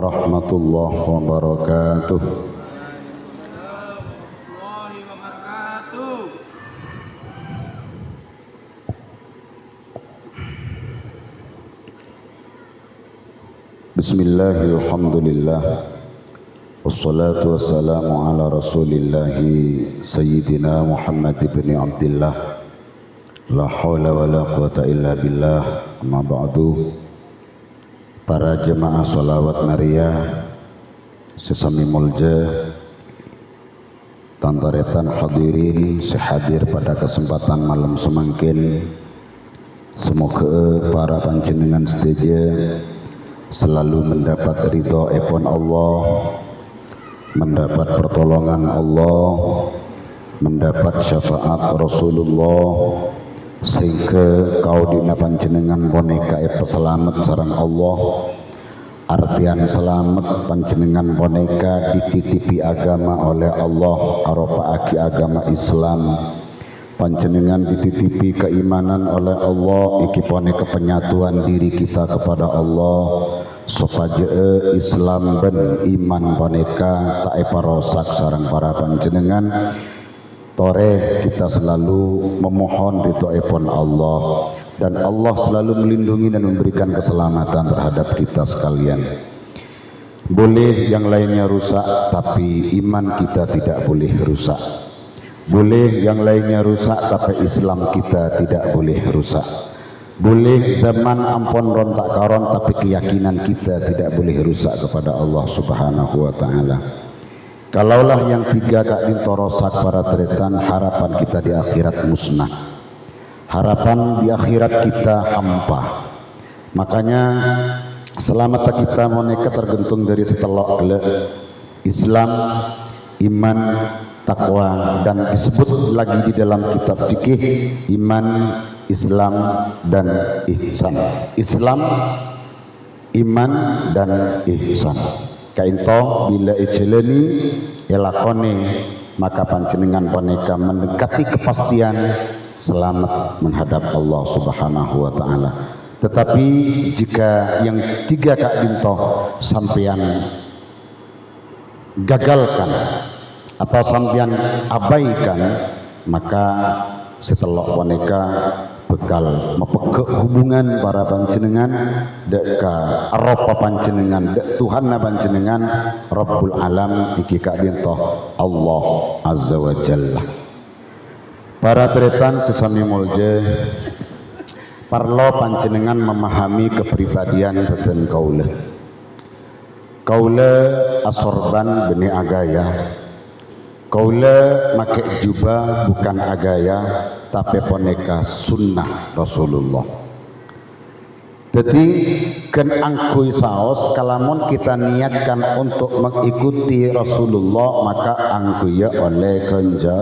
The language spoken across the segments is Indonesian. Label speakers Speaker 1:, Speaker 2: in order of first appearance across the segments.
Speaker 1: Rahmatullah wabarakatuh. Bismillahirrahmanirrahim. Alhamdulillah. Wassalatu wassalamu ala rasulillahi Sayyidina Muhammad ibn Abdillah. La hawla wa la quwata illa billah. Amma ba'du. Para jemaah sholawat Maria sesami mulja tantaretan hadirin sehadir pada kesempatan malam semangkin, semoga para panjenengan setia selalu mendapat ridho epon Allah, mendapat pertolongan Allah, mendapat syafaat Rasulullah, sehingga kau dina panjenengan boneka selamat sarang Allah. Artian selamat panjenengan boneka dititipi agama oleh Allah aropa aki agama Islam, panjenengan dititipi keimanan oleh Allah iki boneka penyatuan diri kita kepada Allah supaya Islam ben iman boneka tak eparosak sarang para panjenengan. Tore kita selalu memohon ridho epon Allah, dan Allah selalu melindungi dan memberikan keselamatan terhadap kita sekalian. Boleh yang lainnya rusak, tapi iman kita tidak boleh rusak. Boleh yang lainnya rusak, tapi Islam kita tidak boleh rusak. Boleh zaman ampun rontak karon, tapi keyakinan kita tidak boleh rusak kepada Allah Subhanahu wa ta'ala. Kalaulah yang tiga kak dintorosak para tretan, harapan kita di akhirat musnah, harapan di akhirat kita hampa. Makanya selamat kita moneka tergantung dari setelok Islam, iman, takwa, dan disebut lagi di dalam kitab fikih iman, Islam, dan ihsan. Islam, iman, dan ihsan. Kainto bila ijeleni elakone, maka panjenengan boneka mendekati kepastian selamat menghadap Allah Subhanahu wa ta'ala. Tetapi jika yang tiga kak dinto sampean gagalkan atau sampean abaikan, maka setelah boneka bekal mepeke hubungan para panjenengan dek ka aropa panjenengan dek Tuhan panjenengan Rabbul Alam iki kak dinto Allah Azza wa Jalla. Para tretan sesami mulja, parlo panjenengan memahami kepribadian beten kaula. Kaula asorban beni agaya. Kaula make jubah bukan agaya, tapi poneka sunnah Rasulullah. Jadi ken angkui saos kalamun kita niatkan untuk mengikuti Rasulullah, maka angkui oleh kenja.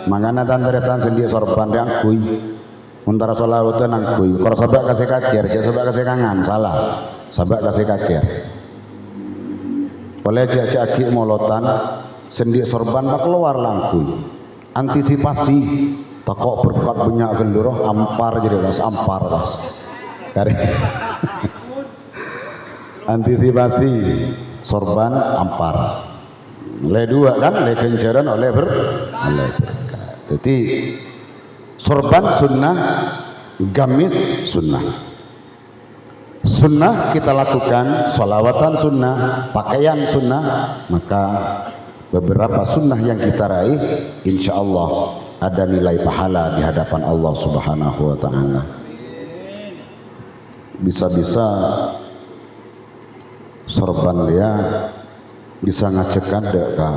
Speaker 1: Mangana tandaretan sendi sorban angkui. Untara solawutan angkui. Kalau sabak kasih kacer, jangan sabak kasih kangen, salah. Sabak kasih kacer. Oleh jaki molotan sendi sorban tak keluar langkui. Antisipasi takok berkat banyak genduro ampar jadi las ampar las. Dari antisipasi sorban ampar. Le dua kan le kencaran oleh berkat. Jadi sorban sunnah, gamis sunnah. Sunnah kita lakukan, sholawatan sunnah, pakaian sunnah, maka beberapa sunnah yang kita raih, insya Allah ada nilai pahala di hadapan Allah Subhanahu wa ta'ala. Bisa-bisa sorban dia bisa ngacekan dek ka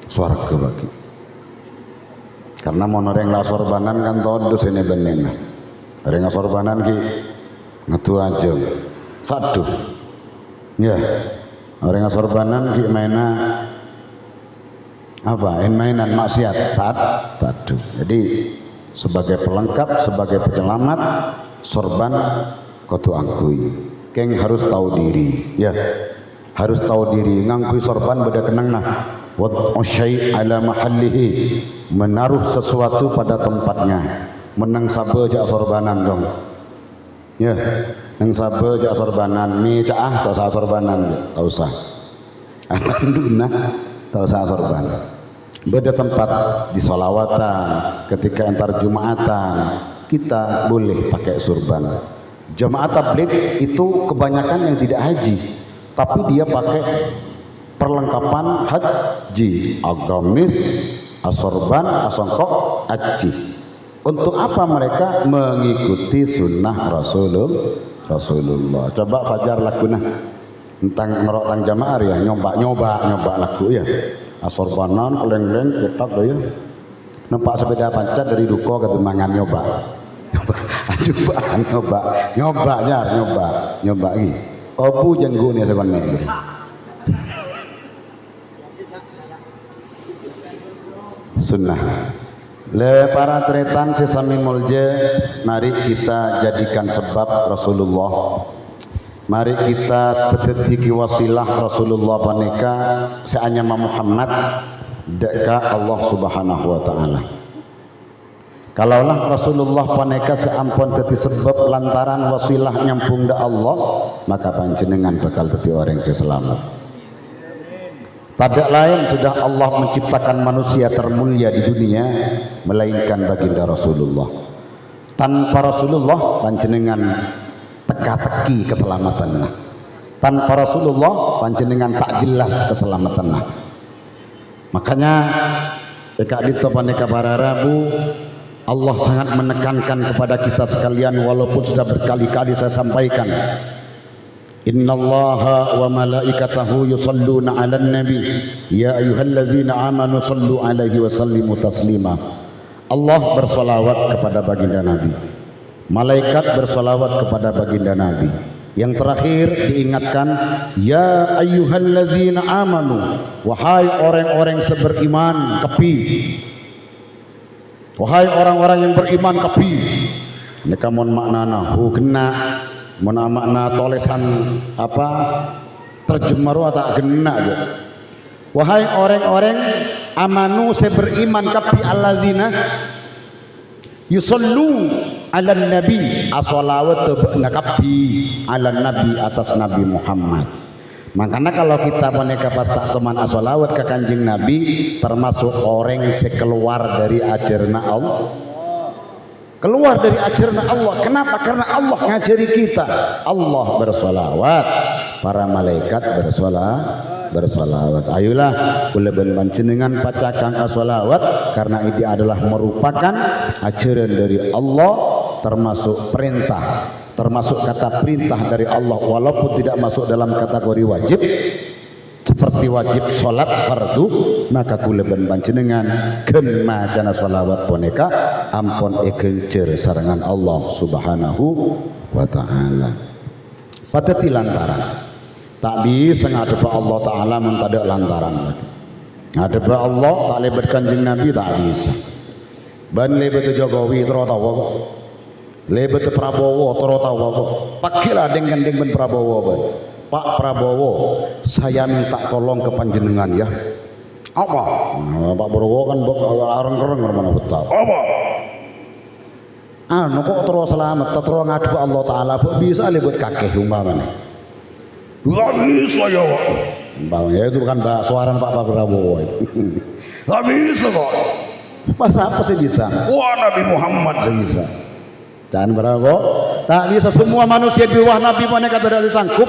Speaker 1: swarga bagi. Karena monoreng lah sorbanan kan todus ini bening. Orang sorbanan ki ngetu aja. Satu. Ya. Orang sorbanan ki maina apa? Mainan maksiat. Tadu. Jadi sebagai pelengkap, sebagai penyelamat, sorban kotu angkui. Keng harus tahu diri. Ya. Harus tahu diri. Ngangkui sorban beda kenang nah. Wat syai' ala mahallihi, menaruh sesuatu pada tempatnya. Menang sabe jak sorbanan dong. Ya, nang sabe jak sorbanan mi caah tak usah sorbanan tak usah alhamdulillah tak usah sorban beda tempat di sholawatan ketika antar jumatan kita boleh pakai surban. Jamaah tabligh itu kebanyakan yang tidak haji tapi dia pakai perlengkapan haji, agamis, asorban, asongkok, haji. Untuk apa mereka? Mengikuti sunnah Rasulullah. Coba Fajar laguna tentang nerok tang jamaah ya, nyoba lagu ya. Asorbanan, keleng-keleng, ketak ya. Nampak sepeda pancat dari duko ke Tembangan nyoba lagi. Obu jenggu nih sebenarnya. Sunnah. Le para tretan sesami mulje, mari kita jadikan sebab Rasulullah. Mari kita petitiki wasilah Rasulullah paneka seanya Muhammad deka Allah Subhanahu wa taala. Kalaulah Rasulullah paneka seampun teti sebab lantaran wasilah nyampung da Allah, maka panjenengan bakal dadi orang seselamat. Tidak lain sudah Allah menciptakan manusia termulia di dunia melainkan baginda Rasulullah. Tanpa Rasulullah panjenengan teka-teki keselamatannya. Tanpa Rasulullah panjenengan tak jelas keselamatannya. Makanya Eka Dito Paneka para Rabu, Allah sangat menekankan kepada kita sekalian walaupun sudah berkali-kali saya sampaikan. Innallaha wa malaikatahu yusalluna 'alan nabi ya ayyuhalladzina amanu sallu 'alaihi wa sallimu taslima. Allah bersolawat kepada baginda Nabi, malaikat bersolawat kepada baginda Nabi. Yang terakhir diingatkan, ya ayyuhalladzina amanu, wahai orang-orang seberiman kepi, wahai orang-orang yang beriman kepi. Neka mon maknana hu kena mon makna tolesan apa terjemaru atau kena aja. Wahai orang-orang amanu seberiman kepi alladzina yusallu ala nabi as-salawat nakapi ala nabi atas Nabi Muhammad. Makanya kalau kita paneka pas tak teman as-salawat ke kanjeng Nabi termasuk orang sekeluar dari ajaran Allah. Keluar dari ajaran Allah. Kenapa? Karena Allah ngajari kita. Allah bersolawat, para malaikat bersolawat. Ayolah kuleben panjenengan pacakan as-salawat karena ini adalah merupakan ajaran dari Allah, termasuk perintah, termasuk kata perintah dari Allah walaupun tidak masuk dalam kategori wajib seperti wajib sholat fardu, maka kuleben panjenengan gen macana sholawat boneka ampun egencer sarangan Allah Subhanahu wa taala. Pateti lantaran tak bisa ngadep Allah taala mentada lantaran lagi. Ngadep Allah tak lebat kanjeng Nabi tak bisa. Ban lebet Jokowi terus tahu apa? Lebet Prabowo terus tahu apa? Pakilah dengan ben Prabowo ban. Pak Prabowo, saya minta tolong ke panjenengan ya. Apa? Nah, Pak Prabowo kan orang-orang mana betul. Apa? Kok terus selamat, terus ngadep Allah taala bisa lebet kakek umpamanya. Gak bisa ya Pak. Ya itu bukan suara Pak Prabowo itu. Gak bisa kok. Pas apa sih bisa? Wah Nabi Muhammad sih bisa. Jangan berapa? Tak bisa semua manusia di bawah Nabi mereka tidak sanggup.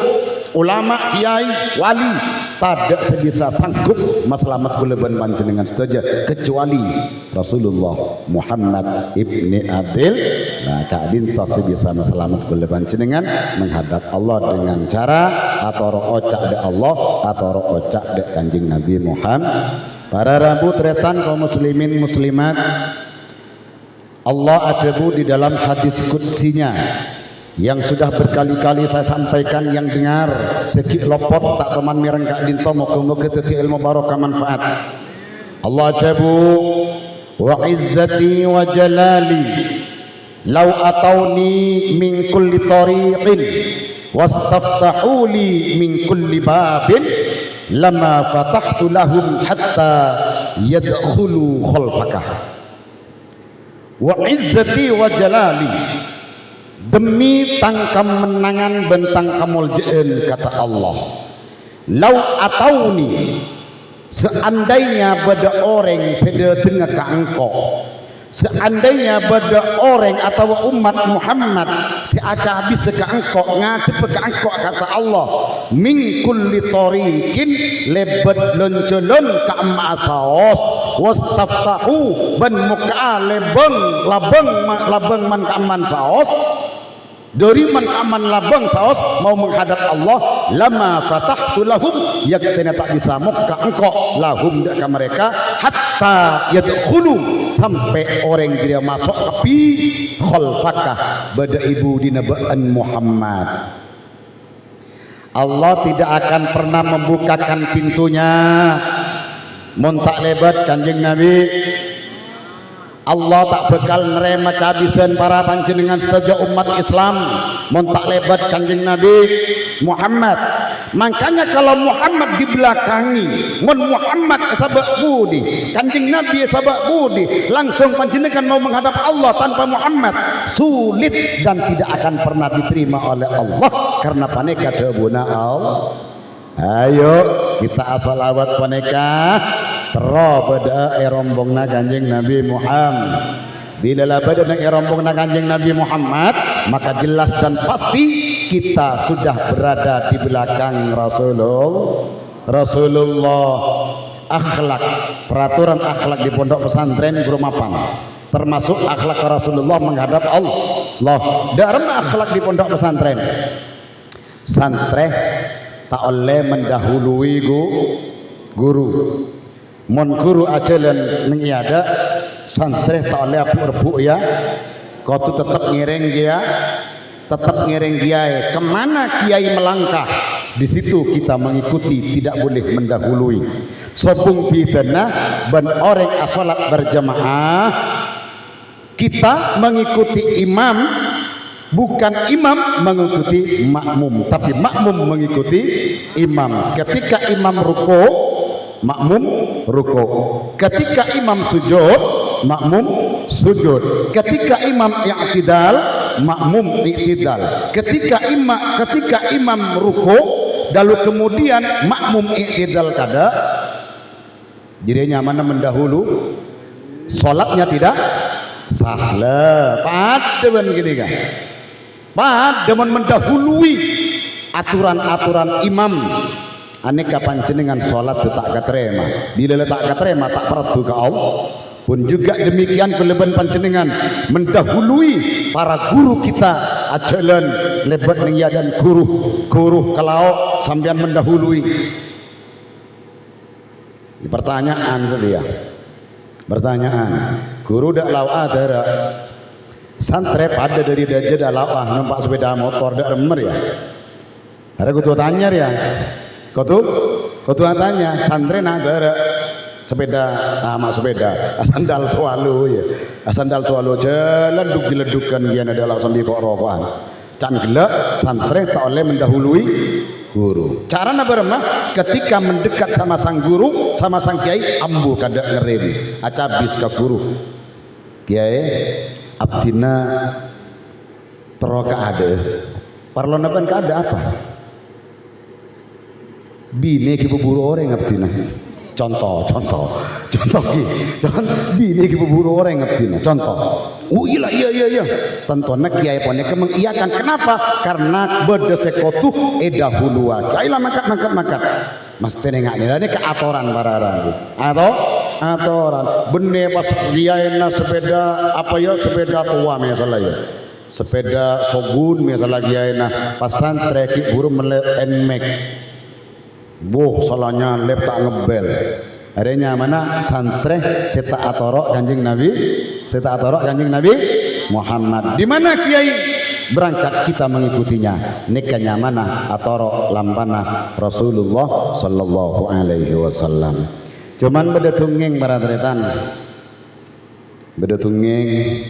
Speaker 1: Ulama, kiai, wali tidak sebisa sanggup maslamat kuleban panjenengan saja kecuali Rasulullah Muhammad ibni Abdul. Nah, kadin tos sebisa maslamat kuleban panjenengan menghadap Allah dengan cara atau ocak de Allah atau ocak de kanjeng Nabi Muhammad. Para rabu tretan kaum muslimin muslimat, Allah adabu di dalam hadis qudsinya yang sudah berkali-kali saya sampaikan, yang dengar segi lopot tak teman mireng kak dinto moga-moga teti ilmu barokah manfaat. Allah adabu wa izzati wa jalali law atawni min kulli tariqin wastaftahu li min kulli babin lama fatahtu lahum hatta yadkhulu khalfaka. Wa izzati wa jalali, demi tangkam menangan bentang kamuljeun kata Allah. Lau atauni, seandainya bada orang sedatengah ka engkau, seandainya bada orang atau umat Muhammad seaca bisa ka engkau ngadep ka engkau kata Allah, min kulli tariqin lebat loncolon ka ma'asaos wastaftahu ban muka lebeng labeng man ka aman saos dari man aman labang saos mau menghadap Allah, lama fatahtu lahum yaktina tak bisa muka engkau lahum ka mereka hatta yadkhulu sampai orang dia masuk kepi khalfakah bada ibu dinabaan Muhammad. Allah tidak akan pernah membukakan pintunya mun tak lebat Kanjeng Nabi. Allah tak bekal nerima cabisan para panjenengan sedaya umat Islam mun tak lebat Kanjeng Nabi Muhammad. Makanya kalau Muhammad dibelakangi, mun Muhammad sabak budi, Kanjeng Nabi sabak budi, langsung panjenengan mau menghadap Allah tanpa Muhammad sulit dan tidak akan pernah diterima oleh Allah karena paneka debuna Allah. Ayo kita asalawat paneka terobada rombongna Kanjeng Nabi Muhammad. Bila labada rombongna Kanjeng Nabi Muhammad, maka jelas dan pasti kita sudah berada di belakang Rasulullah. Akhlak, peraturan akhlak di pondok pesantren guru mapan, termasuk akhlak Rasulullah menghadap Allah. Dalam akhlak di pondok pesantren, santri tak oleh mendahului guru. Mon guru ajalan neng iada santri tak oleh apu ya, kau tu tetap ngiring dia, kemana kiai melangkah di situ kita mengikuti, tidak boleh mendahului. Sopung bidana ban orang asalat berjamaah, kita mengikuti imam, bukan imam mengikuti makmum, tapi makmum mengikuti imam. Ketika imam ruko, makmum ruko. Ketika imam sujud, makmum sujud. Ketika imam i'tidal, makmum i'tidal. Ketika imam ruko, lalu kemudian makmum i'tidal kada, jadi nyaman mendahulu, sholatnya tidak sah lah. Pademan gini kan, pademan mendahului aturan-aturan imam. Aneka panjenengan sholat tak katerema, bila tak katerema tak perlu ke Allah. Pun juga demikian kelebihan panjenengan mendahului para guru kita ajalan lebat niya dan guru kalau sampean mendahului. Pertanyaan sedia, pertanyaan guru dak lau adara santri pada dari daja dak lau nampak sepeda motor dak remer ya. Ada kutu tanya ya. Kau tu tanya santri nagara sepeda, mak sepeda, sandal sualu ya, sandal sualu jalan duk diledukan gian adalah sambil kok rokokan. Can gelak santri tak oleh mendahului guru. Cara nabarema ketika mendekat sama sang guru, sama sang kiai, ambu kada ngerem, acabis ke guru. Kiai, abdina teroka ada, parlonapan kada apa? Bini ki buburu orang abdina. Contoh bini ki buburu orang abdina. Contoh. Oh iya. Tentunya kiai poneke mengiyakan. Kenapa? Karena berdesekotu edahulua. Kiai lah makat. Mas tenengak ini keatoran barang. Atau atoran. Bener pas kiai na sepeda apa ya sepeda tua misalnya ya. Sepeda sogun misalnya kiai na pas santri ki buru enmek. Salahnya lep tak ngebel. Adanya mana santri seta atorok Kanjeng Nabi Muhammad. Di mana kiai berangkat kita mengikutinya. Nikahnya mana atorok lampana Rasulullah sallallahu alaihi wasallam. Cuman beda tunggeng para tretan. Beda tunggeng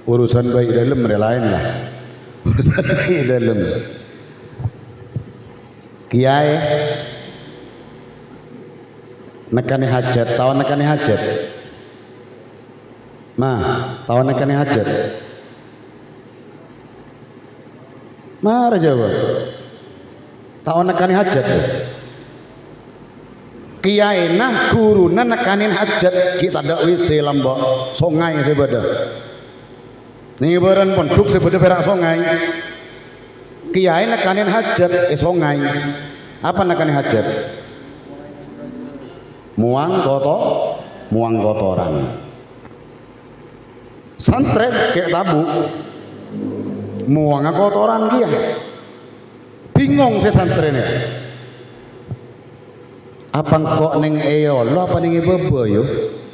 Speaker 1: urusan baik dalam lain lah. Urusan baik dalam. Kiai nekani hajat, tahu nekani hajat. Nah, tahu nekani hajat. Mara Jawa. Tak nekani hajat. Kiai nah guruna nekanin hajat kita dak WC lambok sungai sebeda. Ning beren pondok sebeda perak sungai. Kiai nekanin hajat sungai. Apa nekanin hajat? Muang kotoran. Santren kayak tabu. Muang kotoran kia. Bingung saya santrennya. Apa kok neng lo apa neng bebo yo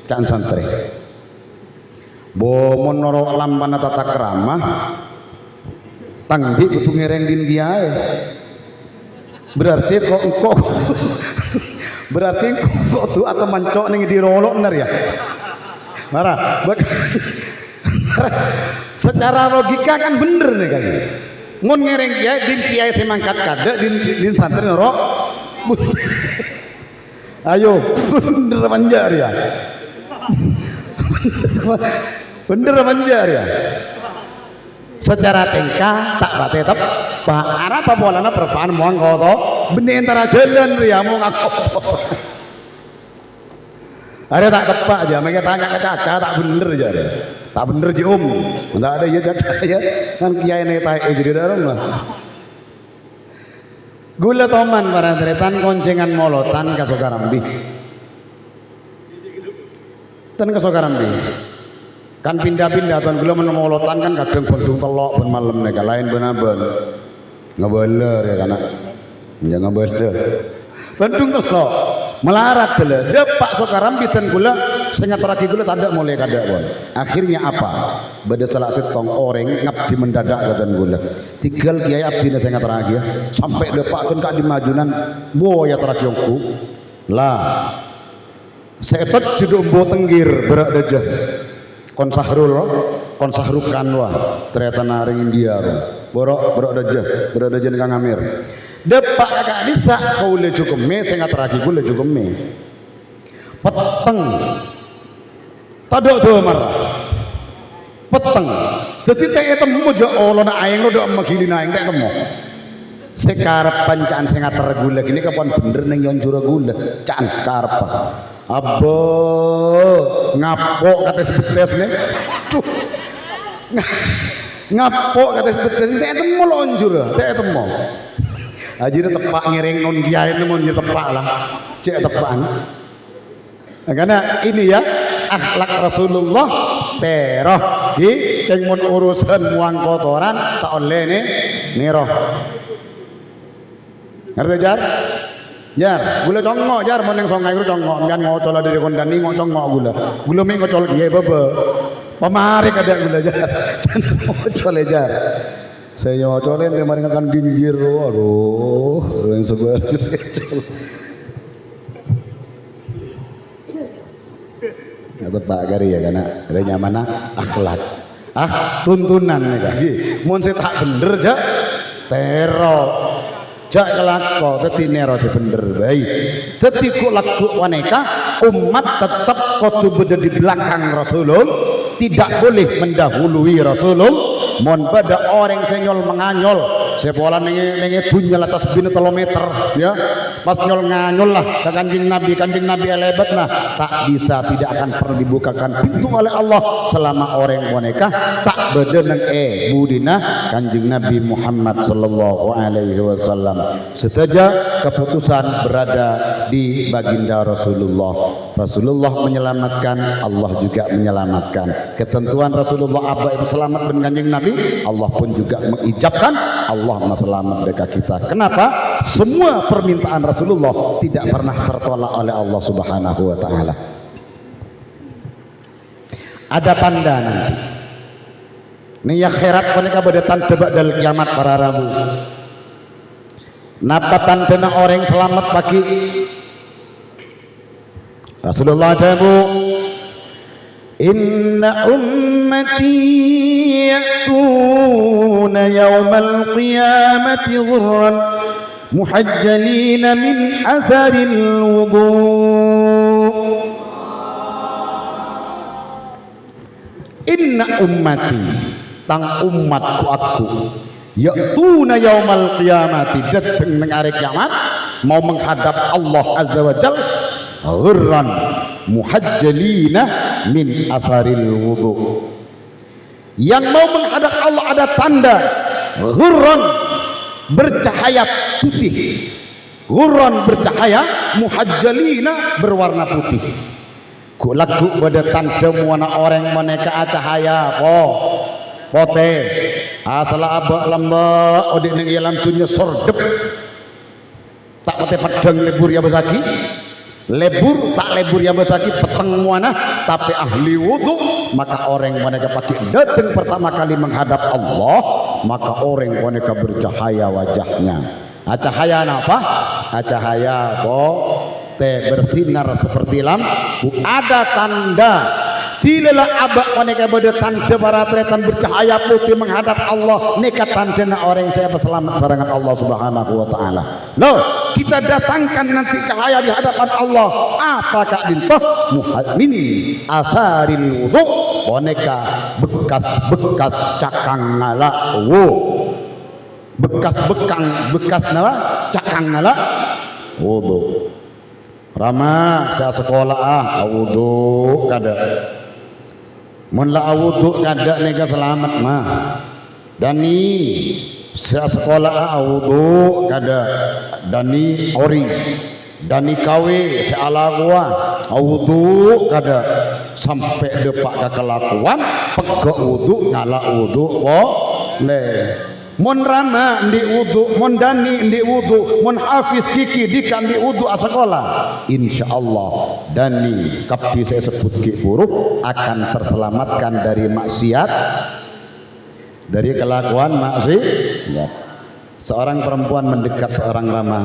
Speaker 1: can santre. Bo monoro lampana tata krama. Tangdi kudu ngereng din kiai. Berarti kok berarti kok tuh atau mancok neng dirolok bener ya. Marah. Secara logika kan bener nih kan. Ngon ngereng kiai din kiai semangkat kada din santri noro. Ayo bener manjar ya. Bener manjar ya. Secara tingkah tak bate tetap pak arah apa bolana perpaan muang koto benih antara jalan ya mau ngakoto. Ada tak tepak aja, mereka tanya ke Caca tak bener aja, tak bener ji tidak ada ya Caca ya, kan kiai netai jadi darong lah. Gula toman para teretan koncengan molotan kasokarambi, tan kasokarambi, kan pindah-pindah tan gula menemolotan kan kadang bendung telok ben malam nega lain benaben, ngebeler ya karena, ya ngebeler, bendung telok. Melarat gula, depak sokarambi tan gula sengat terakhir gula tak ada mulai kada bon. Akhirnya apa? Beda salah setong orang ngabdi mendadak katan gula. Tinggal kiai abdi na sengat terakhir sampai depak kan kak di majunan boya terakhir yongku. Lah, setet judul umbo tenggir berak dejah. Konsahrukan wah ternyata naring India borok berak dejah kang Amir. Depak kakak bisa kau le cukup me sengat terakhir gula cukup me peteng tadok tuh marah peteng jadi teh temu jo Allah na aing udah magilin aing teh temu sekarang pancaan sengat tergula gini kapan bener neng yon jura gula can karpa abo ngapok kata sebetes nih tuh ngapok kata sebetes teh temu lonjur teh temu ajine tepak ngiring non kiai mun tepak lah cek tepan nah, karena ini ya akhlak Rasulullah teroh di ceng mun urusan muang kotoran tak oleh nih niroh ngerti jar gula congok jar mun yang songai itu congok jangan ngocol dari kondani ngocongok gula mi ngocol kiai bebe pemari kada gula jar jangan ngocol jar saya nyocolin dia mari akan dinggir aduh yang sebelah atau Pak Gari ya karena ada nyamana akhlak tuntunan nih kan mun saya tak bener jak tero jak kelako teti nero si bener baik teti ku laku waneka umat tetap kudu berada di belakang Rasulullah tidak boleh mendahului Rasulullah. Mon pada orang senyol menganyol sepola nengi dunya atas bina kilometer ya pas nyol nganyol lah ke kanjing Nabi elebat nah tak bisa tidak akan pernah dibukakan pintu oleh Allah selama orang boneka tak bedeneng budina kanjing Nabi Muhammad sallallahu alaihi wasallam setaja keputusan berada di baginda Rasulullah menyelamatkan Allah juga menyelamatkan ketentuan Rasulullah abah ibu selamat dengan kanjing Nabi Allah pun juga mengijabkan Allah selamat mereka kita. Kenapa? Semua permintaan Rasulullah tidak pernah tertolak oleh Allah Subhanahu wa taala. Ada tanda nanti. Nih akhirat mereka berdetan tebak dal kiamat para rabu. Napa tanda orang selamat pagi Rasulullah jamu inna ummati ya'tuna yawmal qiyamati ghurran muhajjalina min atharil wudu inna ummati tang umatku aku ya'tuna yaumal qiyamati dateng nang hari kiamat mau menghadap Allah azza wa jal ghurran muhajjalina min atharil wudu. Yang mau menghadap Allah ada tanda ghurran bercahaya putih, ghurran bercahaya muhajjalina berwarna putih. Ku lagu pada tanda muana orang maneka cahaya pote asal abak lembak odik ning alam dunya sordep tak pate pedang lebur ya besaki lebur tak lebur ya besaki peteng muana tapi ahli wudu, maka orang mereka pakai datang pertama kali menghadap Allah maka orang mereka bercahaya wajahnya. Cahaya apa? Cahaya bersinar seperti lampu. Ada tanda tilalah abak mereka tanda para tretan bercahaya putih menghadap Allah nekat tanda orang saya berselamat serangan Allah subhanahu wa ta'ala. Loh, kita datangkan nanti cahaya di hadapan Allah apakah dintoh min asaril wudu boneka bekas-bekas cakang ngala bekas nala cakang ngala wudu. Rama saya sekolah wudu kada mun la wudu kada nega selamat mah dani saya sekolah wudu kada dani ori dani kawe seala gua wudu kada sampai depak ke kelakuan pegok wudu ngala wudu le mon rama ndi wudu mon dani ndi wudu mon hafiz kiki dikam ndi wudu sekolah insyaallah dani kapi saya sebut ki buruk akan terselamatkan dari maksiat, dari kelakuan maksiat. Seorang perempuan mendekat seorang rama,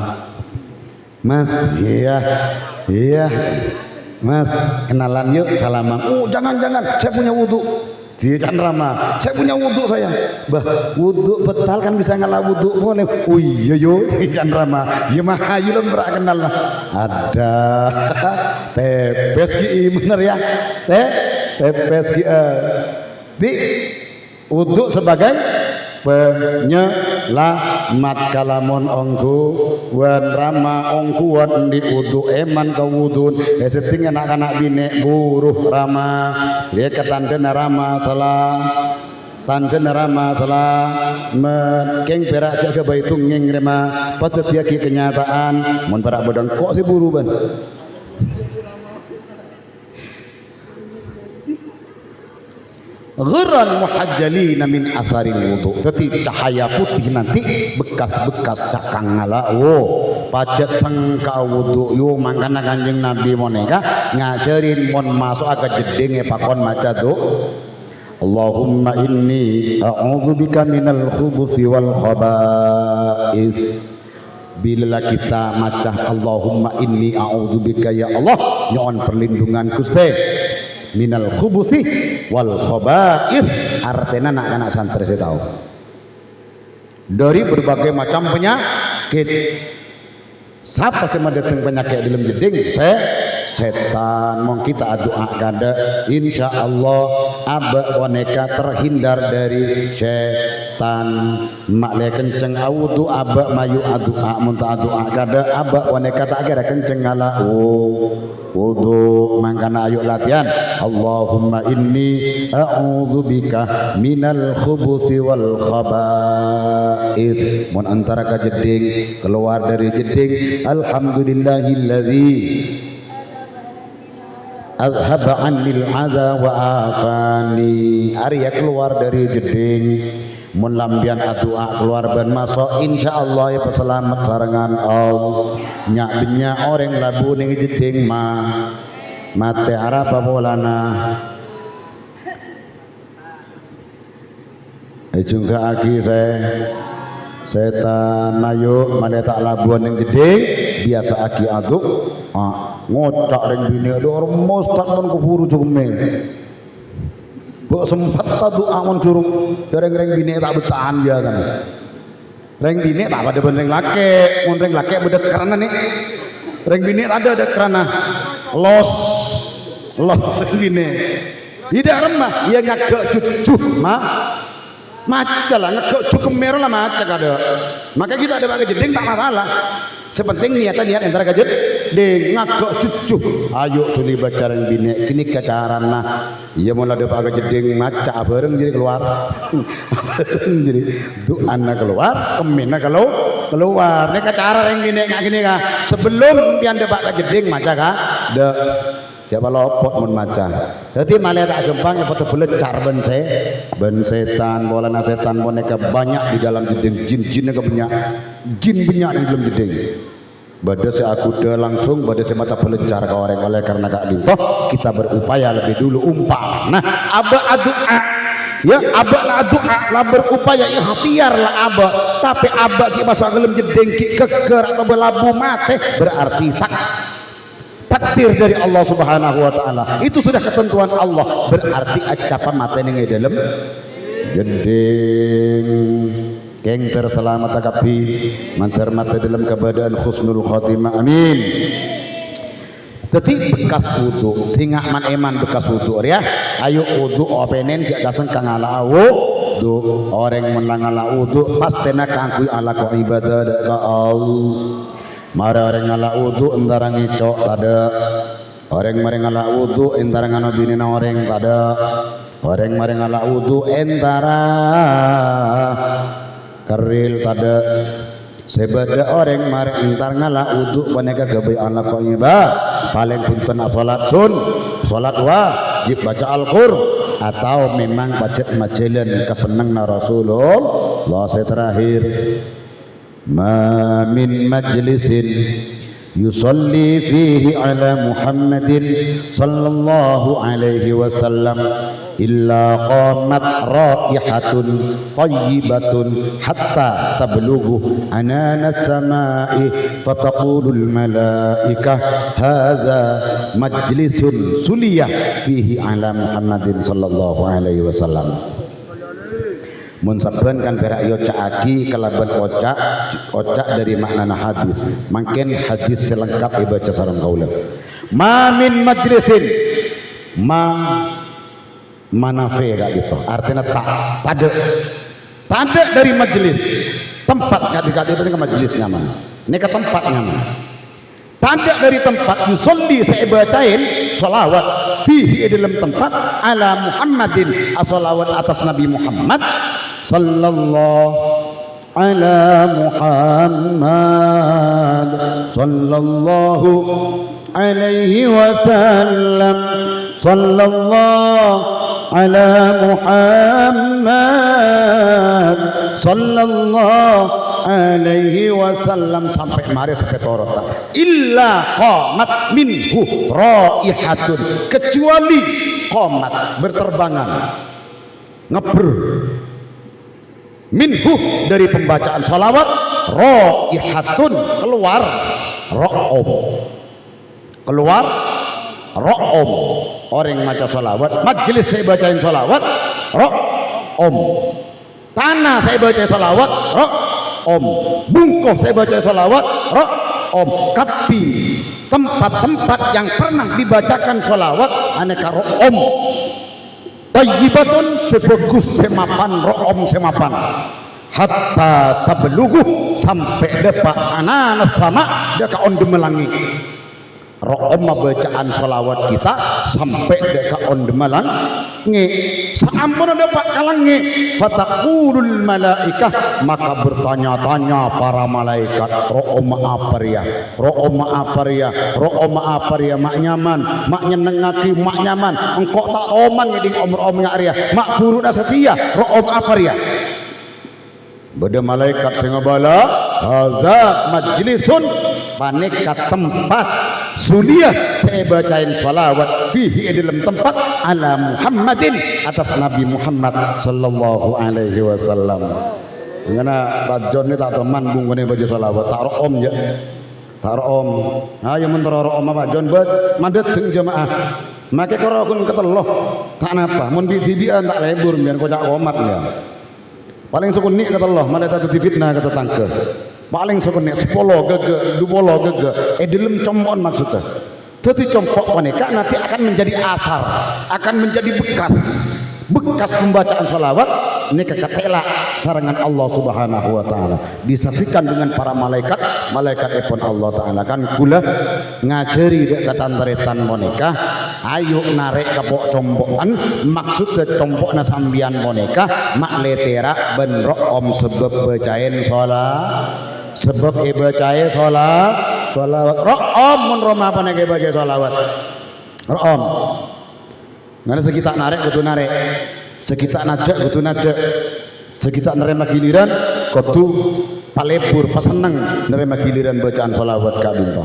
Speaker 1: mas iya mas kenalan yuk salaman. Jangan saya punya wudu. Jikan rama, saya punya wudu saya. Bah, wudu betal kan bisa ngalah wudu boleh. Oh iya yo, jikan rama. Ya mah ayo lem berak kenal lah. Ada tepes ki bener ya. Tepes ki di wudu sebagai penyelamat kalamun ongku wan rama ongku wan di wudu eman ke wudun seting anak-anak bine buruh rama dia ketandena rama salah tandena rama salah mengeng perak jaga baitung ngeng rema patut dia ki kenyataan mun perak bodong kok si buru ban ghurran muhajjalina min atharil wudu. Jadi cahaya putih nanti bekas-bekas cakang ngala pajat sangka wudu yo mangkana Kanjeng Nabi moneka ngajarin mon masuk agak jedenge pakon maca do Allahumma inni a'udzubika minal khubuthi wal khaba'is. Bila kita maca Allahumma inni a'udzubika ya Allah nyon perlindungan Gusti minal khubuthi wal khaba'is artinya anak-anak santri saya tahu dari berbagai macam penyakit. Siapa sih mendatang penyakit dalam jeding? Setan. Mau kita doa kada insya Allah abak waneka terhindar dari setan. Mak le kenceng awudu abak mayu doa munta doa kada abak waneka tak kira kenceng ngala wudu mangkana ayo latihan Allahumma inni a'udzubika minal khubuthi wal khaba'is. Mun antara ka jeding keluar dari jeding alhamdulillahilladzi azhaba anil adza wa afani. Arya keluar dari jeding mun lambian doa keluar ban masuk insyaallah ya peselamat sarangan Allah nyak benya orang labu ning jeding mate arapa bolana juga aki setan mayu mane tak labuan ning jeding biasa aki aduk ngocak ring bini ada orang mustad mon kuburu jugeme kok sempat tadu amun curung dereng-reng bini tak betahan dia kan reng bini tak pada reng lake mun reng lake bedet karena nih reng bini ada karena los reng bini tidak remah ia ngagak cucuh mah maca lah, cukup merah lah maca kada. Maka kita ada pakai jeding tak masalah. Sepenting niat antara kajet deng ngagak cucu. Ayo tuli bacaran bini kini kacarana. Iya mula ada pakai jeding maca bareng jadi keluar. Jadi tu anak keluar, kemina keluar. Ini kacara yang bini ngak gini kah. Sebelum pian ada pakai jeding maca kah. De siapa lopot mun maca. Jadi malah tak gampang apa belecar ben setan, bola setan boneka banyak di dalam jeding, jin banyak. Jin banyak di dalam jeding. Pada aku dah langsung pada mata belecar ke orang oleh karena kak lintoh kita berupaya lebih dulu umpam. Nah, aba doa ya aba lah doa lah berupaya ikhtiar lah aba tapi aba ki masuk dalam jeding ki keker atau belabu mate berarti takdir dari Allah Subhanahu wa taala. Itu sudah ketentuan Allah. Berarti acapa mate ning dalam jeding. Keng terselamat akapi mantar mata dalam keadaan husnul khotimah. Amin. Teti bekas wudu singa man eman bekas wudu ya. Ayo wudu openen jak kaseng kang ala wudu. Orang menang ala wudu pastena kangku ala ko ibadah ka Allah. Mara orang ala wudu antara ngicok tada. Orang mareng ala wudu antara ngano binina orang tada. Orang mareng ala wudu antara keril tada. Sebada orang mareng entar ngala wudu boneka gabe ala ko ibadah. Paling punten salat wajib baca Al-Qur atau memang baca majelan keseneng Rasulullah saya terakhir. Ma min majlisin yusalli fihi ala Muhammadin sallallahu alaihi wasallam illa qamat raihatun tayyibatun hatta tablughu anana samai fataqulul malaikah hadza majlisun suliyah fihi ala Muhammadin sallallahu alaihi wasallam. Mun saben kan berak yo caaki kalaban ocak dari makna hadis. Mangken hadis selengkap ibaca sareng kaula. Ma min majlisin manafe gak gitu. Artinya tak dari majelis. Tempat gak dikatakan ke majelis nyaman. Ini ke tempat nyaman. Tanda dari tempat yusolli saya bacain salawat fihi dalam tempat ala Muhammadin salawat atas Nabi Muhammad sallallahu ala Muhammad sallallahu alaihi wasallam sallallahu ala Muhammad sallallahu alaihi wasallam sampai mari sampai torota illa qamat minhu raihatun kecuali qamat berterbangan ngeber minhu dari pembacaan salawat raihatun keluar ro'om orang maca salawat majelis saya bacain salawat ro'om tanah saya baca salawat ro'om bungkuh saya baca salawat ro'om kapi tempat-tempat yang pernah dibacakan salawat aneka ro'om tayyibatun sebagus semapan ro'om semapan hatta tabluguh sampai depak anak sama deka on demelangi ro'om bacaan salawat kita sampai deka on demelangi sampun dapat kalangi fataqulul malaikah maka bertanya-tanya para malaikat ro'om apa ya mak nyaman mak nyenengaki mak nyaman engkau tak oman ngeding om ngaria mak buru dah setia ro'om apa ya beda malaikat sing bala hadza majlisun paneka tempat suniyah saya bacain salawat fihi dalam tempat ala Muhammadin atas Nabi Muhammad sallallahu alaihi wasallam. Ngana bajon ni tak teman bungkune baca salawat tak room ya. Tak room. Ayo men room bajon bet mandet teng jemaah. Make karo kun keteloh tak napa mun bidian tak lebur biar kocak komat ya. Paling sukun nik keteloh mana tak fitnah kata tangke. Paling sukun nik 10 gege 20 gege dalam comon maksudnya. Jadi compok wanita nanti akan menjadi asar, akan menjadi bekas pembacaan salawat ini keketela sarangan Allah Subhanahu wa taala disaksikan dengan para malaikat epon Allah taala kan kula ngajari dek katantaretan boneka ayo narik kapok combokan maksud combokna sambian boneka mak letera benrok om sebab bacain sholat sebab bacain sholawat ro'om mun roma apa nek baca sholawat ro'om ngana sekitar narik kudu narik sekitar najak kudu najak sekitar nerima giliran kudu palebur paseneng nerima giliran bacaan sholawat Kak Dinto.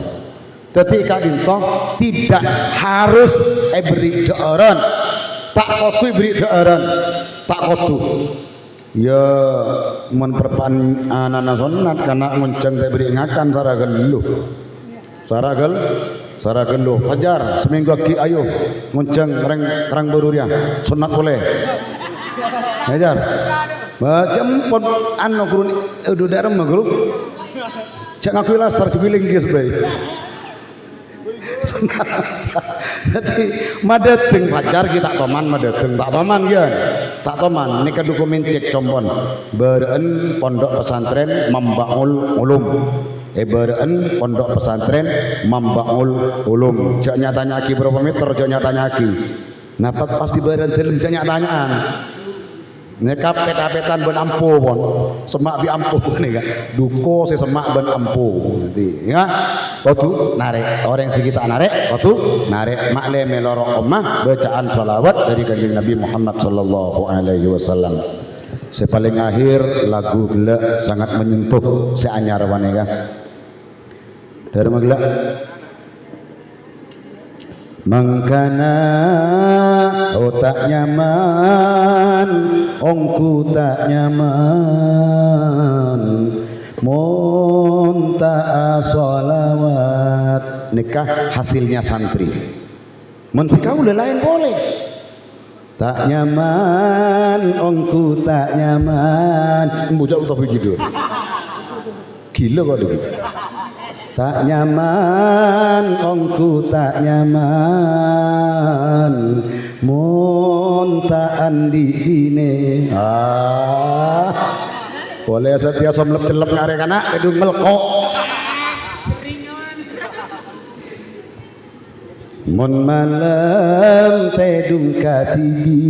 Speaker 1: Dadi Kak Dinto tidak harus beri deoran tak kudu beri deoran tak kudu ya mun perpan anana sunat karena ngunceng teh beri ngakan saragen lu fajar seminggu ki ayo ngunceng reng beruria sunat boleh ngajar macam pon anu guru udah darem guru cak ngaku lasar cibiling geus bae jadi madeteng pacar kita toman madeteng tak toman gian tak toman ini kan dokumen cek compon beren pondok pesantren Mambaul Ulum beren pondok pesantren Mambaul Ulum jak nyatanya aki berapa meter jak nyatanya aki napak pas di beren dalam jak nyatanyaan neka pet-petan ben ampuh pon semak bi ampuh nih kan duko se semak ben ampuh nanti ya waktu narik orang sekitar narik waktu narik makle melorong omah bacaan sholawat dari kanjeng Nabi Muhammad sallallahu alaihi wasallam. Sepaling akhir lagu gela sangat menyentuh seanyar wanega dari magela mangkana tak nyaman ongku tak nyaman mun tak sholawat nikah hasilnya santri mun sikau lain boleh tak nyaman ongku tak nyaman bocah utah begitu gila kok gitu tak nyaman ongku tak nyaman mun tak andine boleh setia somlep celep ngare kana kedung melkok mun malam tedung katibi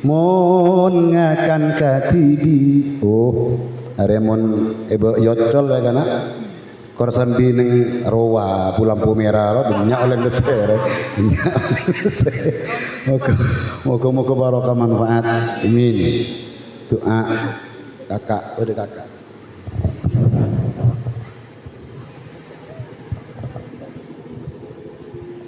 Speaker 1: mun ngakan katibi aremon ebo yocol ya kana korsan bineng rowa lampu merah lo banyak oleh leser moga barokah manfaat amin doa kakak udah kakak